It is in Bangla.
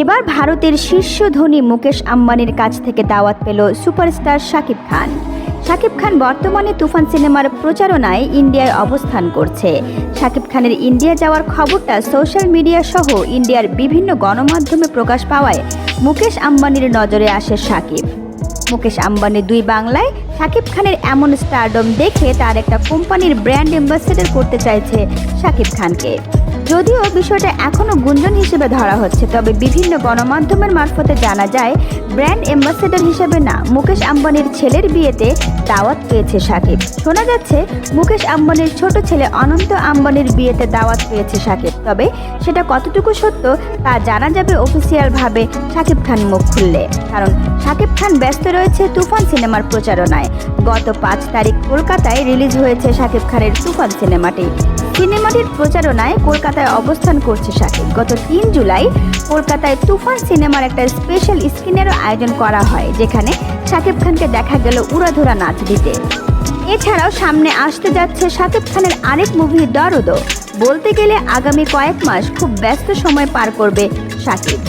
এবার ভারতের শীর্ষ ধনী মুকেশ আম্বানির কাছ থেকে দাওয়াত পেল সুপারস্টার শাকিব খান। শাকিব খান বর্তমানে তুফান সিনেমার প্রচারণায় ইন্ডিয়ায় অবস্থান করছে। শাকিব খানের ইন্ডিয়া যাওয়ার খবরটা সোশ্যাল মিডিয়া সহ ইন্ডিয়ার বিভিন্ন গণমাধ্যমে প্রকাশ পাওয়ায় মুকেশ আম্বানির নজরে আসে শাকিব। মুকেশ আম্বানি দুই বাংলায় শাকিব খানের এমন স্টারডম দেখে তার একটা কোম্পানির ব্র্যান্ড অ্যাম্বাসেডর করতে চাইছে শাকিব খানকে। যদিও বিষয়টা এখনও গুঞ্জন হিসেবে ধরা হচ্ছে, তবে বিভিন্ন গণমাধ্যমের মারফতে জানা যায় ব্র্যান্ড অ্যাম্বাসেডর হিসেবে না, মুকেশ আম্বানির ছেলের বিয়েতে দাওয়াত পেয়েছে শাকিব। শোনা যাচ্ছে মুকেশ আম্বানির ছোট ছেলে অনন্ত আম্বানির বিয়েতে দাওয়াত পেয়েছে শাকিব, তবে সেটা কতটুকু সত্য তা জানা যাবে অফিসিয়ালভাবে শাকিব খান মুখ খুললে। কারণ শাকিব খান ব্যস্ত রয়েছে তুফান সিনেমার প্রচারণায়। গত 5 তারিখ কলকাতায় রিলিজ হয়েছে শাকিব খানের তুফান সিনেমাটি। সিনেমাটির প্রচারণায় কলকাতায় অবস্থান করছে শাকিব। গত 3 জুলাই কলকাতায় তুফান সিনেমার একটা স্পেশাল স্ক্রিনেরও আয়োজন করা হয়, যেখানে শাকিব খানকে দেখা গেল উড়াধুরা নাচ দিতে। এছাড়াও সামনে আসতে যাচ্ছে শাকিব খানের আরেক মুভি দরদ। বলতে গেলে আগামী কয়েক মাস খুব ব্যস্ত সময় পার করবে শাকিব।